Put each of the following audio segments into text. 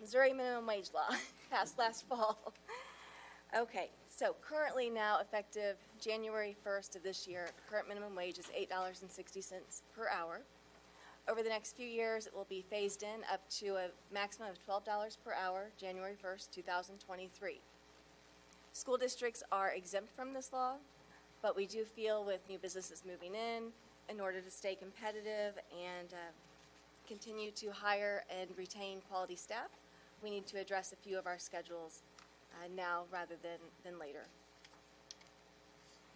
Missouri minimum wage law passed last fall. Okay, so currently now effective January 1st of this year, current minimum wage is $8.60 per hour. Over the next few years, it will be phased in up to a maximum of $12 per hour, January 1st, 2023. School districts are exempt from this law, but we do feel with new businesses moving in order to stay competitive and continue to hire and retain quality staff, we need to address a few of our schedules now rather than later.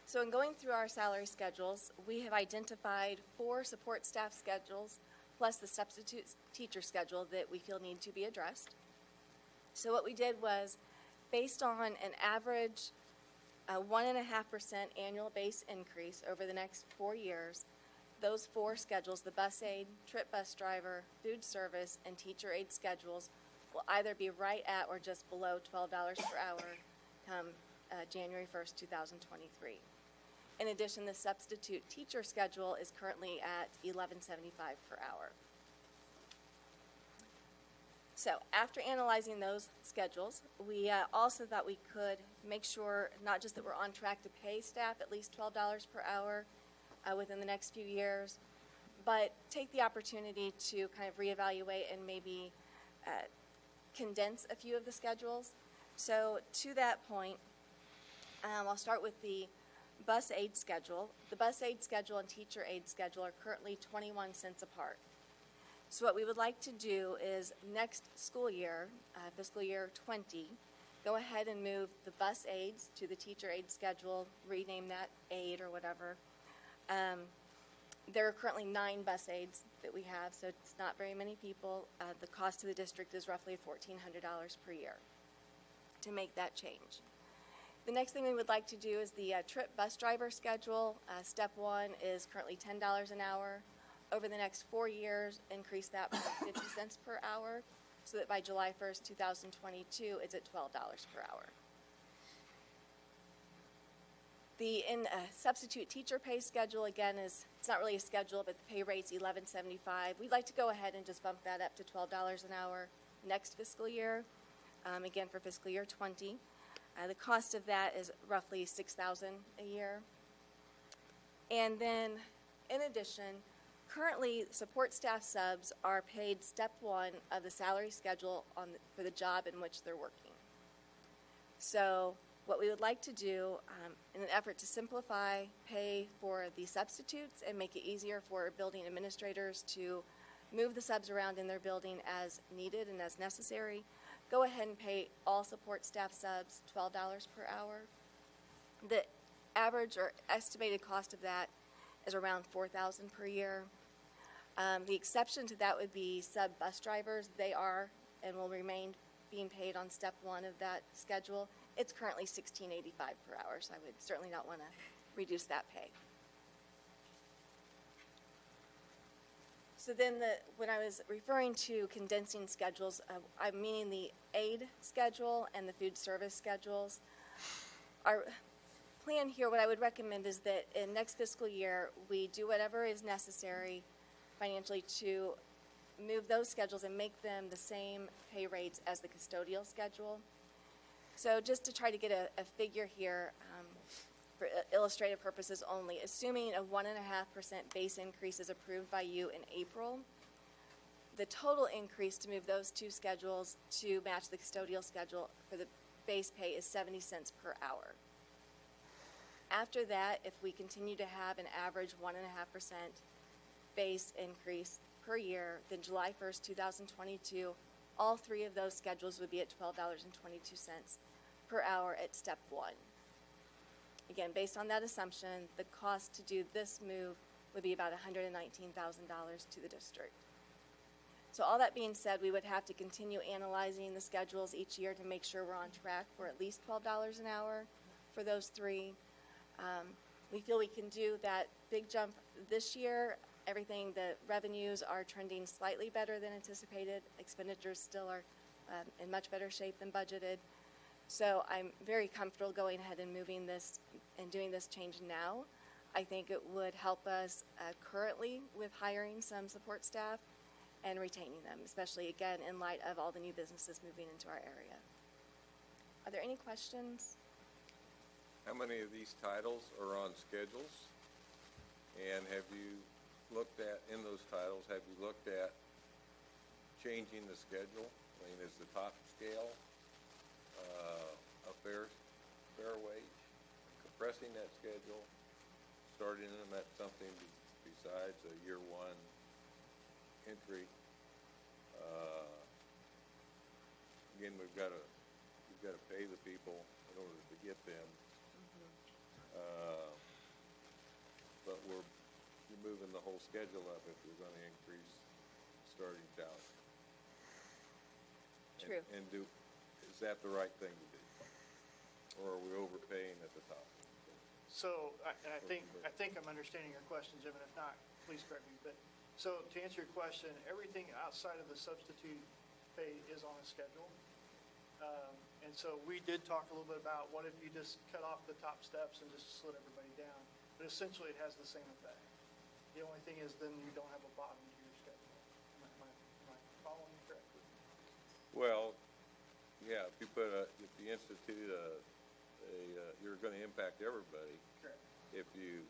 So in going through our salary schedules, we have identified 4 support staff schedules plus the substitute teacher schedule that we feel need to be addressed. So what we did was, based on an average 1.5% annual base increase over the next 4 years, those 4 schedules, the bus aide, trip bus driver, food service, and teacher aide schedules, will either be right at or just below $12 per hour come January 1st, 2023. In addition, the substitute teacher schedule is currently at $11.75 per hour. So after analyzing those schedules, we also thought we could make sure not just that we're on track to pay staff at least $12 per hour within the next few years, but take the opportunity to kind of reevaluate and maybe condense a few of the schedules. So to that point, I'll start with the bus aide schedule. The bus aide schedule and teacher aide schedule are currently 21 cents apart. So what we would like to do is next school year, fiscal year 20, go ahead and move the bus aides to the teacher aide schedule, rename that aide or whatever. There are currently 9 bus aides that we have, so it's not very many people. The cost to the district is roughly $1,400 per year to make that change. The next thing we would like to do is the trip bus driver schedule. Step 1 is currently $10 an hour. Over the next 4 years, increase that by 50 cents per hour, so that by July 1st, 2022, it's at $12 per hour. The substitute teacher pay schedule, again, it's not really a schedule, but the pay rate's $11.75. We'd like to go ahead and just bump that up to $12 an hour next fiscal year, again for fiscal year 20. The cost of that is roughly $6,000 a year. And then, in addition, currently support staff subs are paid step 1 of the salary schedule for the job in which they're working. So what we would like to do in an effort to simplify pay for the substitutes and make it easier for building administrators to move the subs around in their building as needed and as necessary, go ahead and pay all support staff subs $12 per hour. The average or estimated cost of that is around $4,000 per year. The exception to that would be sub bus drivers. They are and will remain being paid on step 1 of that schedule. It's currently $16.85 per hour, so I would certainly not want to reduce that pay. So then when I was referring to condensing schedules, I'm meaning the aide schedule and the food service schedules. Our plan here, what I would recommend is that in next fiscal year, we do whatever is necessary financially to move those schedules and make them the same pay rates as the custodial schedule. So just to try to get a figure here, for illustrative purposes only, assuming a 1.5% base increase is approved by you in April, the total increase to move those 2 schedules to match the custodial schedule for the base pay is 70 cents per hour. After that, if we continue to have an average 1.5% base increase per year, then July 1st, 2022, all 3 of those schedules would be at $12.22 per hour at step 1. Again, based on that assumption, the cost to do this move would be about $119,000 to the district. So all that being said, we would have to continue analyzing the schedules each year to make sure we're on track for at least $12 an hour for those 3. We feel we can do that big jump this year. Everything, the revenues are trending slightly better than anticipated. Expenditures still are in much better shape than budgeted. So I'm very comfortable going ahead and moving this and doing this change now. I think it would help us currently with hiring some support staff and retaining them, especially, again, in light of all the new businesses moving into our area. Are there any questions? How many of these titles are on schedules? And have you looked at, in those titles, have you looked at changing the schedule? I mean, is the top scale a fair wage? Compressing that schedule, starting them at something besides a year one entry? Again, we've got to pay the people in order to get them. But you're moving the whole schedule up if you're going to increase starting salary. True. And is that the right thing to do? Or are we overpaying at the top? So, I think I'm understanding your question, Jim, and if not, please correct me. But, so to answer your question, everything outside of the substitute pay is on a schedule. And so we did talk a little bit about what if you just cut off the top steps and just slid everybody down. But essentially, it has the same effect. The only thing is then you don't have a bottom to your schedule. Am I following you correctly? Well, yeah, if you institute you're going to impact everybody. Correct. If you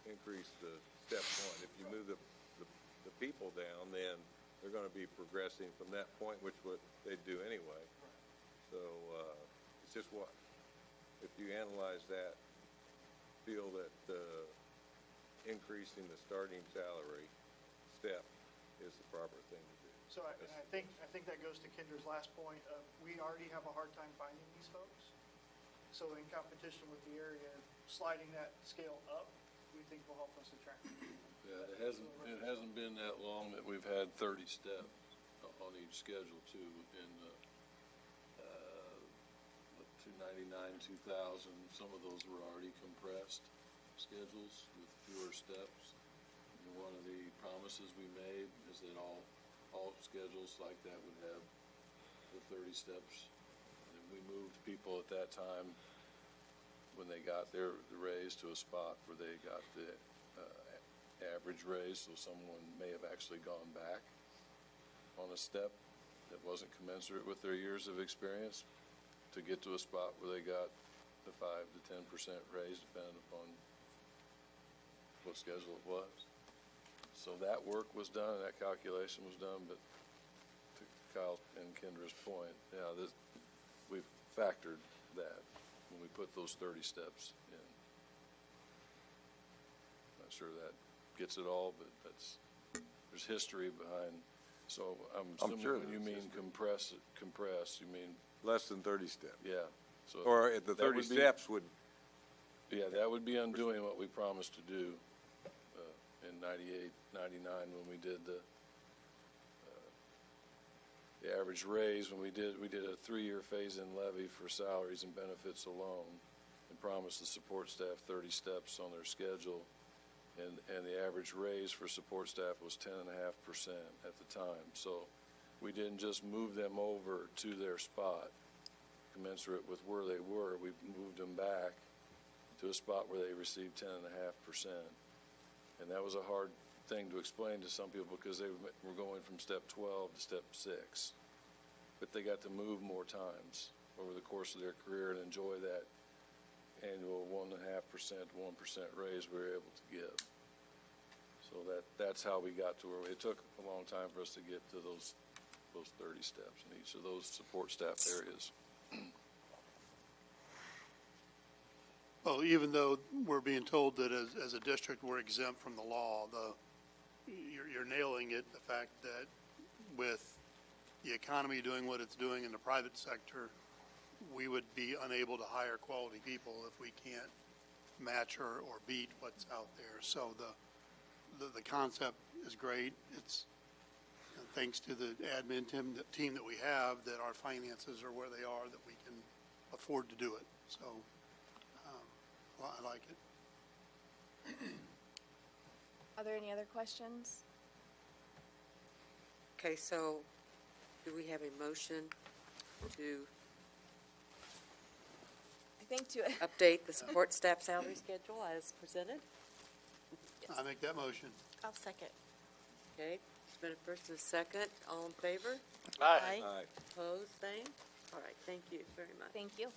increase the step one, if you move the people down, then they're going to be progressing from that point, which what they do anyway. So it's just what, if you analyze that, feel that increasing the starting salary step is the proper thing to do. So I think that goes to Kendra's last point of we already have a hard time finding these folks. So in competition with the area, sliding that scale up, we think will help us attract them. Yeah, it hasn't been that long that we've had 30 steps on each schedule too. In 299, 2000, some of those were already compressed schedules with fewer steps. And one of the promises we made is that all schedules like that would have the 30 steps. And we moved people at that time when they got the raise to a spot where they got the average raise, so someone may have actually gone back on a step that wasn't commensurate with their years of experience to get to a spot where they got the 5 to 10% raise depending upon what schedule it was. So that work was done, that calculation was done, but to Kyle and Kendra's point, yeah, we've factored that when we put those 30 steps in. Not sure that gets it all, but there's history behind. So I'm assuming sure when you mean compress, you mean Less than 30 steps. yeah. So Or at the 30 steps would, yeah, that would be undoing what we promised to do in 98, 99 when we did the average raise. When we did a 3-year phase-in levy for salaries and benefits alone, and promised the support staff 30 steps on their schedule, and the average raise for support staff was 10.5% at the time. So we didn't just move them over to their spot commensurate with where they were. We moved them back to a spot where they received 10.5%. And that was a hard thing to explain to some people because they were going from step 12 to step 6. But they got to move more times over the course of their career and enjoy that annual 1.5%, 1% raise we were able to give. So that's how we got to where it took a long time for us to get to those 30 steps in each of those support staff areas. Well, even though we're being told that as a district we're exempt from the law, you're nailing it, the fact that with the economy doing what it's doing in the private sector, we would be unable to hire quality people if we can't match or beat what's out there. So the concept is great. It's thanks to the admin team that we have that our finances are where they are, that we can afford to do it. So well, I like it. Are there any other questions? Okay, so do we have a motion to I think to, update the support staff salary schedule as presented? I make that motion. I'll second. Okay, it's been a first and a second. All in favor? Aye. Aye. Opposed, same? All right, thank you very much. Thank you.